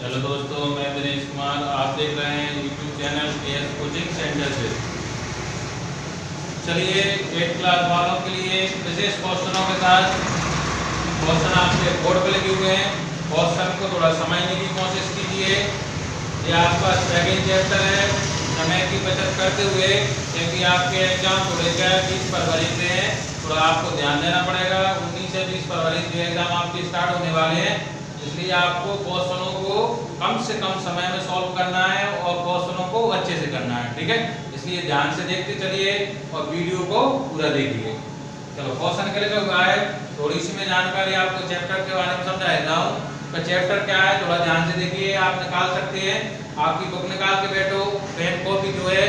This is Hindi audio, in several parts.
हेलो दोस्तों, मैं दिनेश कुमार। आप देख रहे हैं YouTube channel as coaching centre से। चलिए 8th क्लास वालों के लिए विशेष क्वेश्चनों के साथ क्वेश्चन आपके बोर्ड पे लगे हुए हैं। क्वेश्चन को थोड़ा समझने की कोशिश कीजिए। ये आपका सेकेंड चैप्टर है, समय की बचत करते हुए, क्योंकि आपके एग्जाम थोड़े क्या 20 फरवरी से हैं, थोड़ा आपको ध्यान देना पड़ेगा। 19 से 20 फरवरी से एग्जाम आपके स्टार्ट होने वाले हैं, इसलिए आपको क्वेश्चनों को कम से कम समय में सॉल्व करना है और क्वेश्चनों को अच्छे से करना है, ठीक है। इसलिए ध्यान से देखते चलिए और वीडियो को पूरा देखिए। चलो क्वेश्चन के लिए हुआ है, थोड़ी सी मैं जानकारी आपको चैप्टर के बारे में समझा देता हूँ। तो चैप्टर क्या है थोड़ा ध्यान से देखिए। आप निकाल सकते हैं, आपकी बुक निकाल के बैठो, पेन कॉपी जो है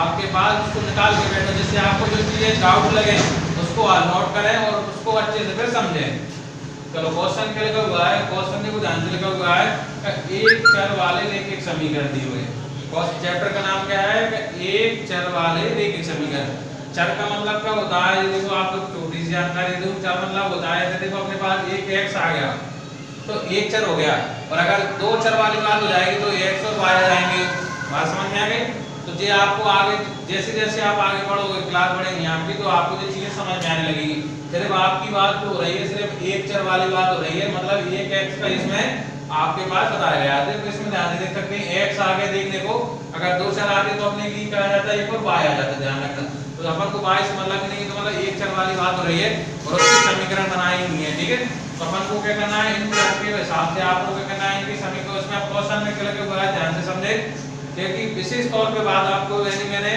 आपके पास उसको निकाल के बैठो, जिससे आपको जो चीजें डाउट लगे उसको नोट करें और उसको अच्छे से फिर समझें। चलो क्वेश्चन क्या लिखा हुआ है, क्वेश्चन को ध्यान से लिखा हुआ है एक चर वाले रैखिक समीकरण दिए हुए हैं। चैप्टर का नाम क्या है एक चर वाले रैखिक समीकरण। चर का मतलब क्या होता है, देखो आपको छोटी सी जानकारी दूं। चर मतलब होता है देखो अपने पास एक x आ गया तो एक चर हो गया, और अगर दो चर वाली बात हो जाएगी तो x और y आ जाएंगे। बात समझ में आ गई? तो ये आपको आगे जैसे जैसे आप आगे बढ़ोगे, क्लास बढ़ेंगी आपकी, तो आपको ये चीजें समझ में आने लगेगी। सिर्फ आपकी बात जो हो रही है सिर्फ एक चर वाली बात हो रही है, मतलब एक x का इसमें आपके पास बताया गया है। तो इसमें ध्यान से देख सकते हैं x आगे देखने को, अगर दो चर आगे तो अपने लिए क्या आ जाता है, एक और y आ जाता है। ध्यान रखना, तो अपन को y से मतलब नहीं, तो मतलब एक चर वाली बात हो रही है और उसकी समीकरण बनाई हुई है, ठीक है। तो अपन को क्या करना है, इन चर के हिसाब से आप लोग क्या करना है, इनकी समीकरण उसमें आप क्वेश्चन में क्या लगे हुआ है ध्यान से समझे, क्योंकि विशेष तौर पे बात आपको मैंने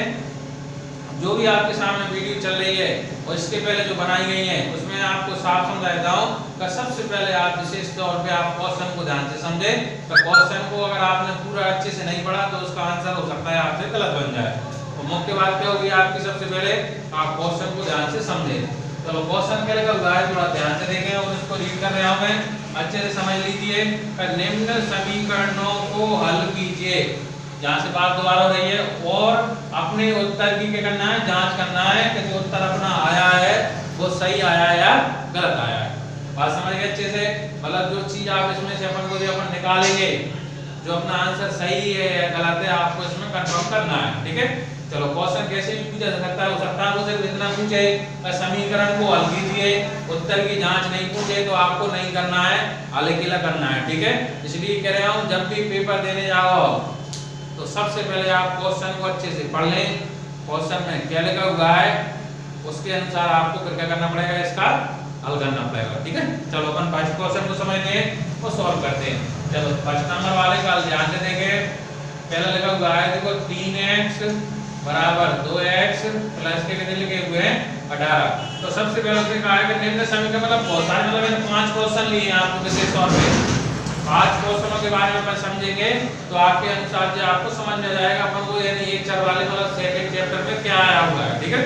जो भी आपके सामने वीडियो चल रही है और इसके पहले जो बनाई गई है उसमें आपको साफ समझा देता हूं कि सबसे पहले आप विशेष तौर पे आप क्वेश्चन को ध्यान से समझे। तो क्वेश्चन को अगर आपने पूरा अच्छे से नहीं पढ़ा तो उसका आंसर हो सकता है आपसे गलत बन जाए। तो मुख्य बात क्या होगी आपकी, सबसे पहले आप क्वेश्चन को ध्यान से समझे। चलो क्वेश्चन क्या लिखा हुआ है थोड़ा ध्यान से देखें और इसको रीड कर रहा हूं मैं, अच्छे से समझ लीजिए। निम्न समीकरणों को हल कीजिए, जहां से बात दोबारा हो रही है, और अपने उत्तर की क्या करना है, जांच करना है कि जो उत्तर अपना आया है वो सही आया है या गलत आया है। बात समझ गए अच्छे से? मतलब जो चीज आप इसमें से अपन को जो अपन निकालेंगे, जो अपना आंसर सही है या गलत है, आपको इसमें कंफर्म करना है, ठीक है। चलो क्वेश्चन कैसे भी पूछा जा सकता है, हो सकता है वो सिर्फ इतना पूछे समीकरण को हल कीजिए, उत्तर की जांच नहीं पूछे तो आपको नहीं करना है, अलग-अलग करना है, ठीक है। इसलिए कह रहा हूं जब भी पेपर देने जाओ तो सबसे पहले आप क्वेश्चन को अच्छे से पढ़ लें। क्वेश्चन में क्या लिखा हुआ है उसके अनुसार आपको फिर क्या करना पड़ेगा, इसका हल करना पड़ेगा, ठीक है। चलो अपन फर्स्ट क्वेश्चन को समझते हैं और सॉल्व करते हैं। चलो फर्स्ट नंबर वाले का ध्यान से देखें। पहला लिखा हुआ है देखो 3x बराबर 2x प्लस के कितने लिखे हुए हैं 18। तो सबसे पहले उसने कहा है कि निम्न समीकरण, मतलब बहुत सारे, मतलब मैंने 5 क्वेश्चन लिए हैं आपको विशेष तौर पे। 5 क्वेश्चनों के बारे में अपन समझेंगे तो आपके अनुसार जो आपको समझ में जाएगा अपन को, यानी एक चर वाले मतलब सेकंड चैप्टर में क्या आया हुआ है, ठीक है।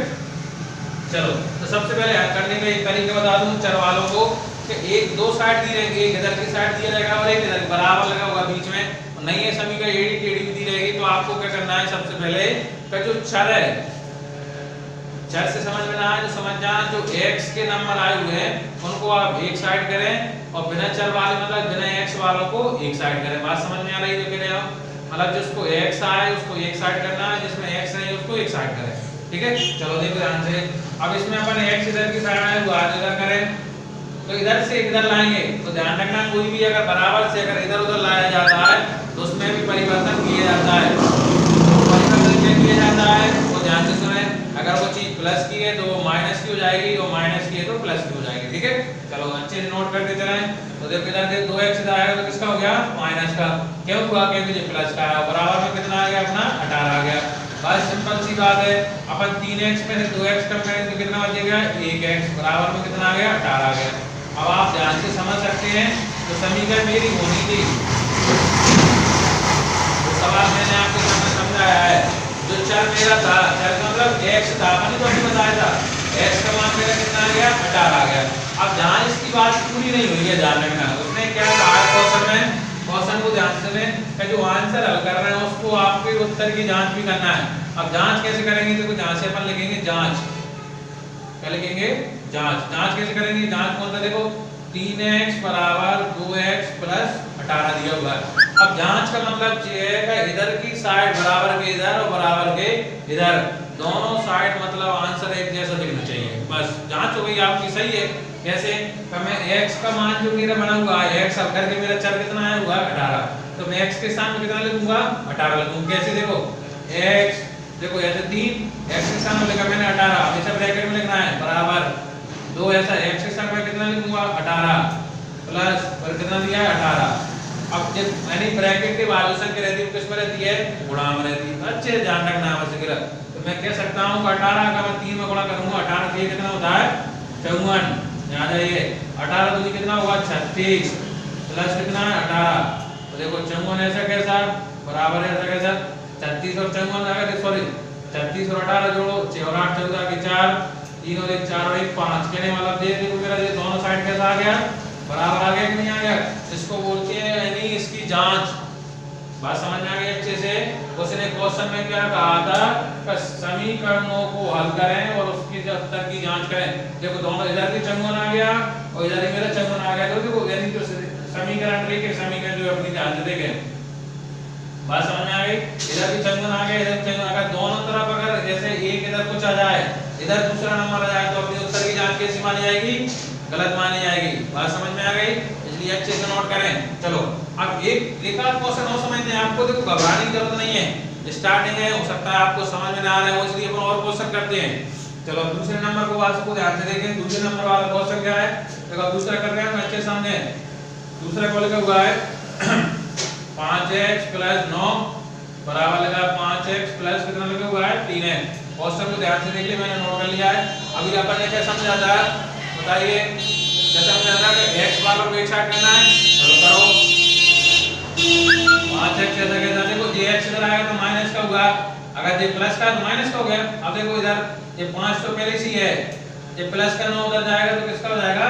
चलो तो सबसे पहले हल करने का एक तरीका बता दूं चर वालों को कि एक दो साइड दी रहेगी, एक इधर की साइड दिया रहेगा और एक इधर बराबर लगा होगा बीच में, नहीं है समीकरण एडी टेढ़ी भी दी रहेगी। तो आपको क्या करना है, सबसे पहले का जो चर है, चर से समझ में ना आए तो समझ जाना, जो x के नंबर आए हुए हैं उनको आप एक साइड करें और बिना चर वाले मतलब बिना x वालों को एक साइड करें। बात समझ में आ रही है जो कह रहे हो, मतलब जिसको x आए उसको एक साइड करना है, जिसमें x नहीं उसको एक साइड करें, ठीक है। चलो देखो ध्यान से, अब इसमें अपन x इधर की साइड आए वो इधर करें, तो इधर से इधर लाएंगे तो ध्यान रखना कोई भी अगर बराबर से अगर इधर उधर लाया जाता है तो उसमें भी परिवर्तन किया जाता है। परिवर्तन क्या किया जाता है वो ध्यान से सुने, अगर वो चीज प्लस की है तो वो माइनस की हो जाएगी और माइनस की है तो प्लस की हो जाएगी, ठीक है। चलो अच्छे से नोट करते चलें। तो देखो इधर से 2x इधर आएगा तो किसका हो गया, माइनस का। क्यों हुआ, क्योंकि ये प्लस का है, बराबर में कितना आ गया अपना 18 आ गया। बस सिंपल सी बात है, अपन 3x में से 2x कम करें तो कितना बचेगा 1x, बराबर में कितना आ गया 18 आ गया। अब आप ध्यान से समझ सकते हैं तो समीकरण मेरी होनी थी, तो सवाल मैंने आपके सामने समझाया है। जो चर मेरा था, चर का मतलब x था, मैंने तो अभी बताया था, x का मान मेरा कितना आ गया 18 आ गया। अब जहां इसकी बात पूरी नहीं हुई है ध्यान रखना, उसने क्या कहा क्वेश्चन में, क्वेश्चन को ध्यान से लें कि जो आंसर हल कर रहे हैं उसको आपके उत्तर की जांच भी करना है। अब जांच कैसे करेंगे, देखो जहां से अपन लिखेंगे जांच, क्या लिखेंगे जांच। जांच कैसे करेंगे, जांच कौन सा, देखो 3x बराबर 2x प्लस 18 दिया हुआ है। अब जांच का मतलब ये है कि इधर की साइड बराबर के इधर और बराबर के इधर दोनों साइड मतलब आंसर एक जैसा दिखना चाहिए। बस जांच हो गई आपकी सही है। कैसे तो मैं x का मान जो मेरा बना हुआ है x अब करके मेरा चर कितना आया हुआ 18, तो मैं x के स्थान पे कितना लिखूंगा 18 लिखूंगा। कैसे देखो x देखो ऐसे 3 x के स्थान पे लिखा मैंने 18, हमेशा ब्रैकेट में लिखना है बराबर 2 ऐसा x के स्थान पे कितना लिखूंगा 18 प्लस और कितना दिया है 18। अब जब यानी ब्रैकेट के बाजू संख्या रहती है किस में रहती है गुणा में रहती है। अच्छे ध्यान रखना आवश्यक है। तो मैं कह सकता हूं 18 का मैं 3 में गुणा करूंगा 18 के कितना होता है 54। याद आइए 18 दूनी कितना होगा 36 प्लस कितना है 18। तो देखो 54 ऐसा कैसा बराबर है ऐसा कैसा 36 और 54 अगर सॉरी 36 और 18 जोड़ो 6 और 8 14 के 4 3 और 1 4 और 1 5 कहने वाला देखो मेरा ये दोनों साइड कैसा आ गया बराबर आ गया कि नहीं आ गया। इसको बोलते हैं यानी इसकी जांच। बात समझ में आ गई अच्छे से। उसने क्वेश्चन में क्या कहा था कि समीकरणों को हल करें और उसकी जब तक की जांच करें। देखो दोनों इधर भी चंगुन आ गया और इधर ही मेरा चंगुन आ गया, तो देखो यानी जो समीकरण के समीकरण जो अपनी जांच देंगे। बात समझ में आ गई। इधर भी चंगुन आ गया इधर भी चंगुन आ गया, दोनों तरफ अगर जैसे एक इधर कुछ आ जाए इधर दूसरा नंबर आ जाए तो अपने उत्तर की जांच कैसी मानी जाएगी गलत मानी जाएगी। बात समझ में आ गई, इसलिए अच्छे से नोट करें। चलो अब एक आध क्वेश्चन और समझते हैं। आपको देखो घबराने की जरूरत नहीं है, स्टार्टिंग है, हो सकता है आपको समझ में ना आ रहा है इसलिए अपन और क्वेश्चन करते हैं। चलो दूसरे नंबर को बात को ध्यान से देखें। दूसरे नंबर वाला क्वेश्चन क्या है देखो दूसरा कर रहे हैं अच्छे समझे। दूसरा को लिखा हुआ है 5x + 9 बराबर लगा 5x प्लस कितना लिखा हुआ है 3x। क्वेश्चन को ध्यान से देख लिया मैंने नोट कर लिया है। अभी अपन ने क्या समझा था बताइए जैसे हमने कहा कि x वालों को एक साइड करना है। चलो करो 5x कैसा कैसा देखो जे x इधर आएगा तो माइनस का होगा, अगर जे प्लस का तो माइनस का हो गया। अब देखो इधर ये 5 तो पहले से ही है, ये प्लस का 9 उधर जाएगा तो किसका हो जाएगा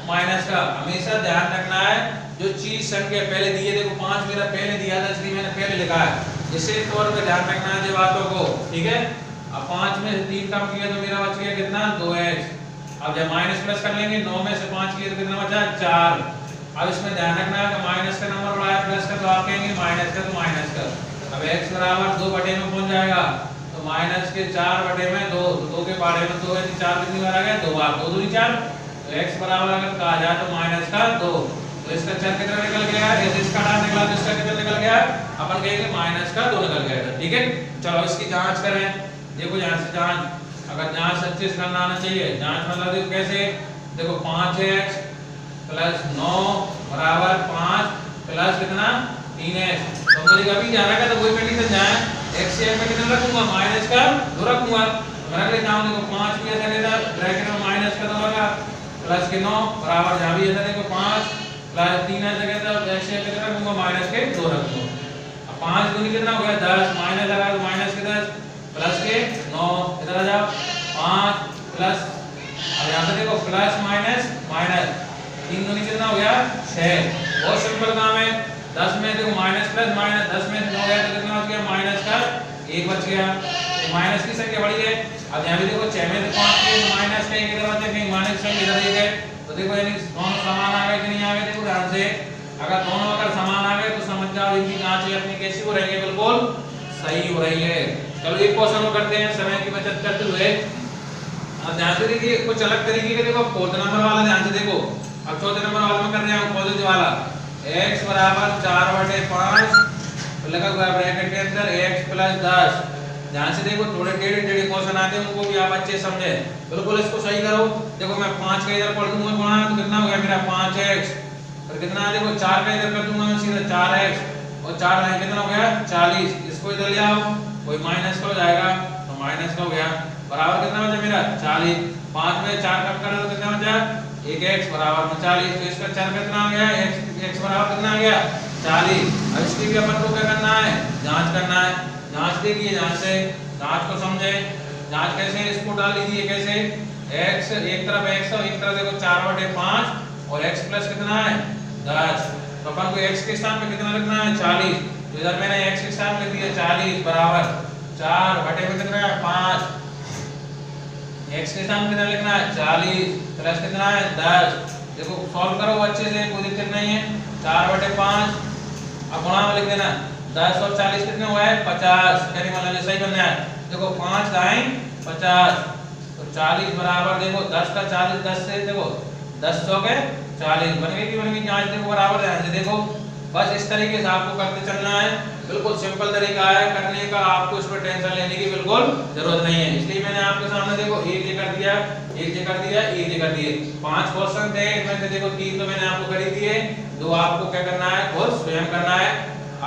माइनस का। हमेशा ध्यान रखना है जो चीज संख्या पहले दी है, देखो 5 मेरा पहले दिया था इसलिए मैंने पहले लिखा है, इसी तौर पे ध्यान रखना है बातों को, ठीक है। अब 5 में से 3 कम किया तो मेरा बच गया कितना 2x। अब जब माइनस प्लस कर लेंगे 9 में से 5 किया तो कितना बचा 4। अब इसमें ध्यान रखना है कि माइनस का नंबर बड़ा है प्लस का तो आप कहेंगे माइनस का तो माइनस का। अब x बराबर 2 बटे में पहुंच जाएगा तो माइनस के 4 बटे में 2 तो 2 के बारे में 2 है 4 कितनी बार आ गया 2 बार 2 दूनी 4। तो x बराबर अगर कहा जाए तो माइनस का 2 तो इसका चर कितना निकल गया यदि इसका डाल निकला तो इसका कितना निकल गया अपन कहेंगे माइनस का 2 निकल गया, ठीक है। चलो इसकी जांच करें। देखो यहां से जांच अगर जांच अच्छे से करना आना चाहिए। जांच मतलब देखो कैसे देखो 5x + 9 बराबर 5 प्लस कितना 3x। तो मुझे कभी जाना का तो वही कंडीशन जाए x से में कितना रखूंगा माइनस का 2 रखूंगा। मैं रख लेता हूं देखो 5 भी ऐसा लेता ब्रैकेट में माइनस का 2 लगा प्लस के 9 बराबर जहां भी ऐसा देखो 5 प्लस 3 ऐसा कहता है x से कितना रखूंगा माइनस के 2 रखूंगा। अब 5 दूनी कितना हो गया 10 माइनस लगा तो माइनस के 10 प्लस के 9 इधर आ जाओ 5 प्लस अब यहां पे देखो प्लस माइनस माइनस 3 दूनी कितना हो गया 6। बहुत सिंपल काम है। 10 में देखो माइनस प्लस माइनस 10 में 9 गया तो कितना बच गया माइनस का 1 बच गया। तो माइनस की संख्या बड़ी है। अब यहां भी देखो 6 में से 5 के माइनस का 1 इधर बचा कहीं माइनस का इधर 1 है तो देखो यानी दोनों समान आ गए कि नहीं आ गए। देखो ध्यान से अगर दोनों अगर समान आ गए तो समझ जाओ इनकी जांच अपनी कैसी हो रही है बिल्कुल सही हो रही है। चलो एक क्वेश्चन और करते हैं समय की बचत करते हुए। अब ध्यान से देखिए कुछ अलग तरीके के देखो फोर्थ नंबर वाला ध्यान से देखो। अब चौथे नंबर वाला में कर रहे हैं पॉजिटिव वाला x बराबर 4/5 लगा हुआ है ब्रैकेट के अंदर x + 10। ध्यान से देखो थोड़े टेढ़े टेढ़े क्वेश्चन आते हैं उनको भी आप अच्छे समझे बिल्कुल इसको सही करो। देखो मैं 5 का इधर पढ़ दूंगा गुणा तो कितना हो गया मेरा 5x और कितना है देखो 4 का इधर कर दूंगा मैं सीधा 4x और 4 लाइन कितना हो गया 40। इसको इधर ले आओ कोई माइनस का हो जाएगा तो माइनस का हो गया बराबर कितना बचा मेरा 40। 5 में 4 कम करा तो कितना बचा 1x बराबर में 40। तो इसका चर कितना आ गया x बराबर कितना आ गया 40। अब इसकी भी अपन को क्या करना है जांच करना है। जांच देखिए जांच से जांच को समझे। जांच कैसे इसको डाल दीजिए कैसे x एक तरफ x और एक तरफ देखो 4/5 और x प्लस कितना है 10। तो अपन को x के स्थान पे कितना लिखना है 40। तो इधर मैंने x के स्थान पे लिख दिया 40 बराबर 4 बटे में कितना है 5। x के स्थान पे कितना लिखना है 40 प्लस कितना है 10। देखो सॉल्व करो अच्छे से कोई दिक्कत नहीं है 4/5 अब गुणा में लिख देना 10 और 40 कितने हुए 50, यानी मतलब ये सही बनना है। देखो 5 दाएं 50 तो 40 बराबर देखो 10 का 40 10 से देखो 10 सौ के 40 बन गई कि बन गई यहाँ देखो बराबर है। देखो बस इस तरीके से आपको करते चलना है, बिल्कुल सिंपल तरीका है करने का, आपको इस पर टेंशन लेने की बिल्कुल जरूरत नहीं है। इसलिए मैंने आपके सामने देखो एक ये कर दिया, एक ये कर दिया, एक ये कर दिए, 5 क्वेश्चन थे इनमें से देखो 3 तो मैंने आपको कर ही दिए, 2 आपको क्या करना है खुद स्वयं करना है।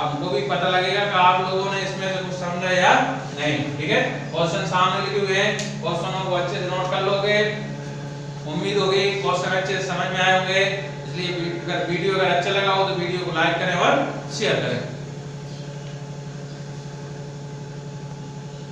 आपको भी पता लगेगा कि आप लोगों ने इसमें से कुछ समझा या नहीं। ठीक है, क्वेश्चन सामने लिखे हुए हैं, क्वेश्चनों को अच्छे से नोट कर लोगे, उम्मीद होगी क्वेश्चन अच्छे से समझ में आए होंगे। इसलिए अगर वीडियो अगर अच्छा लगा हो तो वीडियो को लाइक करें और शेयर करें।